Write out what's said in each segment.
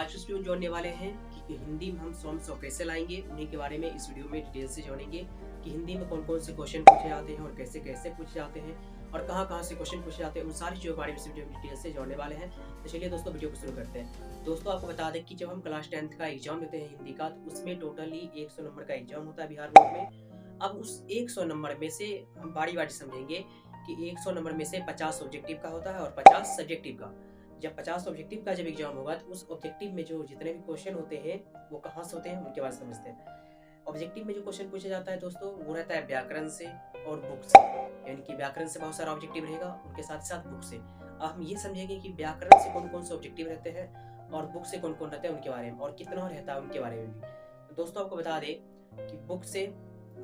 आज इस वीडियो में जानने वाले हैं कि हिंदी में हम सौ कैसे लाएंगे। उन्हीं के बारे में इस वीडियो में डिटेल से जानेंगे कि हिंदी में कौन कौन से क्वेश्चन पूछे जाते हैं और कैसे कैसे पूछे जाते हैं और कहाँ से क्वेश्चन पूछे जाते हैं। उन सारी चीज़ों के बारे में इस वीडियो में डिटेल से जानने वाले हैं। तो चलिए दोस्तों वीडियो को शुरू करते हैं। दोस्तों आपको बता दें कि जब हम क्लास 10th का एग्जाम देते हैं हिंदी का, तो उसमें टोटली 100 नंबर का एग्जाम होता है बिहार बोर्ड में। अब उस 100 नंबर में से हम बारी बारी समझेंगे कि 100 नंबर में से 50 ऑब्जेक्टिव का होता है और 50 सब्जेक्टिव का। जब 50 ऑब्जेक्टिव का जब एग्जाम होगा तो उस ऑब्जेक्टिव में जो जितने भी क्वेश्चन होते हैं वो कहाँ से होते हैं उनके बारे में समझते हैं। ऑब्जेक्टिव में जो क्वेश्चन पूछा जाता है दोस्तों वो रहता है व्याकरण से और बुक से, यानी कि व्याकरण से बहुत सारा ऑब्जेक्टिव रहेगा, उनके साथ साथ बुक से। अब हम ये समझेंगे कि व्याकरण से कौन कौन से ऑब्जेक्टिव रहते हैं और बुक से कौन कौन रहते हैं उनके बारे में, और कितना रहता है उनके बारे में भी। तो दोस्तों आपको बता दें कि बुक से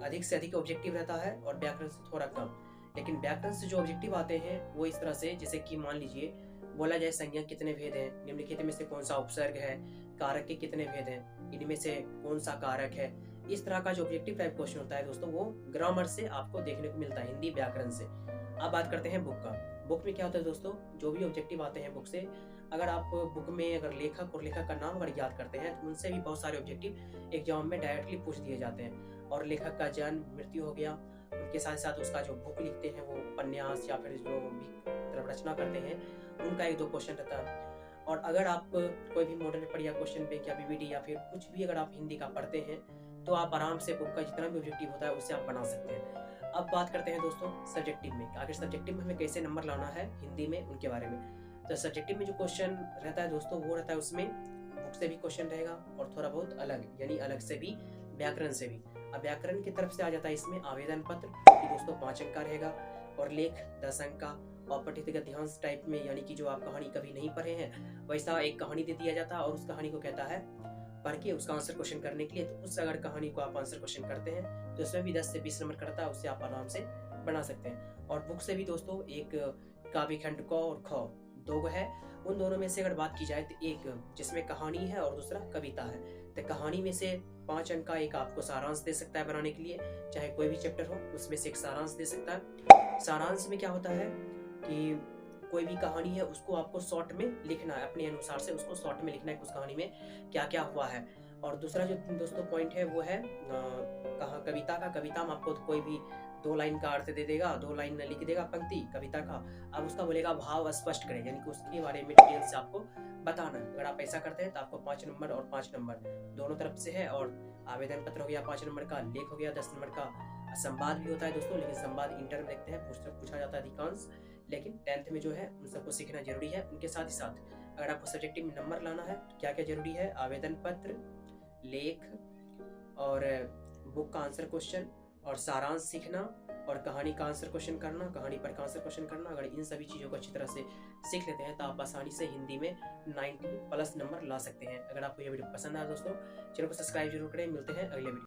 अधिक ऑब्जेक्टिव रहता है और व्याकरण से थोड़ा कम। लेकिन व्याकरण से जो ऑब्जेक्टिव आते हैं वो इस तरह से, जैसे कि मान लीजिए बोला जाए संज्ञा कितने भेद हैं, निम्नलिखित में से कौन सा उपसर्ग है, कारक के कितने भेद हैं, इनमें से कौन सा कारक है। इस तरह का जो ऑब्जेक्टिव टाइप क्वेश्चन होता है दोस्तों वो ग्रामर से आपको देखने को मिलता है, हिंदी व्याकरण से। अब बात करते हैं बुक का। बुक में क्या होता है दोस्तों, जो भी ऑब्जेक्टिव आते हैं बुक से, अगर आप बुक में अगर लेखक और लेखक का नाम अगर याद करते हैं तो उनसे भी बहुत सारे ऑब्जेक्टिव एग्जाम में डायरेक्टली पूछ दिए जाते हैं। और लेखक का जन्म, मृत्यु हो गया, उनके साथ साथ उसका जो बुक लिखते हैं वो उपन्यास या फिर जो भी रचना करते हैं उनका 1-2 क्वेश्चन रहता है। और अगर आप कोई भी मॉडल पेपर या क्वेश्चन बैंक या पीवीटी या फिर कुछ भी अगर आप हिंदी का पढ़ते हैं तो आप आराम से बुक का जितना भी ऑब्जेक्टिव होता है उससे आप बना सकते हैं। अब बात करते हैं दोस्तों सब्जेक्टिव में, आखिर सब्जेक्टिव में हमें कैसे नंबर लाना है हिंदी में उनके बारे में। तो सब्जेक्टिव में जो क्वेश्चन रहता है दोस्तों वो रहता है, उसमें बुक से भी क्वेश्चन रहेगा और थोड़ा बहुत अलग, यानी अलग से भी, व्याकरण से भी। अब व्याकरण की तरफ से आ जाता है इसमें आवेदन पत्र, जो कि दोस्तों 5 अंक का रहेगा, और लेख 10 अंक का, और पठित गद्यांश टाइप में, यानी कि जो आप कहानी कभी नहीं पढ़े हैं वैसा एक कहानी दे दिया जाता है और उस कहानी को कहता है पढ़ के उसका आंसर क्वेश्चन करने के लिए। तो उस अगर कहानी को आप आंसर क्वेश्चन करते हैं तो उसमें भी 10 से 20 नंबर करता है, उससे आप आराम से बना सकते हैं। और बुक से भी दोस्तों एक काव्य खंड क और ख 2 है, उन दोनों में से अगर बात की जाए तो एक जिसमें कहानी है और दूसरा कविता है। तो कहानी में से 5 अंक का एक आपको सारांश दे सकता है बनाने के लिए, चाहे कोई भी चैप्टर हो उसमें से एक सारांश दे सकता है। सारांश में क्या होता है कि कोई भी कहानी है उसको आपको शॉर्ट में लिखना है, अपने अनुसार से उसको शॉर्ट में लिखना है कि उस कहानी में क्या क्या हुआ है। और दूसरा जो दोस्तों पॉइंट है वो है कहाँ कविता का। कविता में आपको कोई भी 2 लाइन का अर्थ दे देगा, 2 लाइन लिख देगा पंक्ति कविता का, अब उसका बोलेगा भाव स्पष्ट करें, यानी कि उसके बारे में डिटेल से आपको बताना है। अगर आप ऐसा करते हैं तो आपको 5 नंबर और 5 नंबर दोनों तरफ से है। और आवेदन पत्र हो गया 5 नंबर का, लेख हो गया 10 नंबर का, संवाद भी होता है दोस्तों, लेकिन संवाद इंटर में देखते हैं पूछा जाता है अधिकांश, लेकिन 10th में जो है उन सबको सीखना जरूरी है। उनके साथ ही साथ अगर आपको सब्जेक्टिव में नंबर लाना है तो क्या क्या जरूरी है, आवेदन पत्र, लेख और बुक का आंसर क्वेश्चन और सारांश सीखना और कहानी का आंसर क्वेश्चन करना, कहानी पर का आंसर क्वेश्चन करना। अगर इन सभी चीज़ों को अच्छी तरह से सीख लेते हैं तो आप आसानी से हिंदी में 90+ नंबर ला सकते हैं। अगर आपको यह वीडियो पसंद आया दोस्तों, चैनल को सब्सक्राइब जरूर करें। मिलते हैं अगले वीडियो।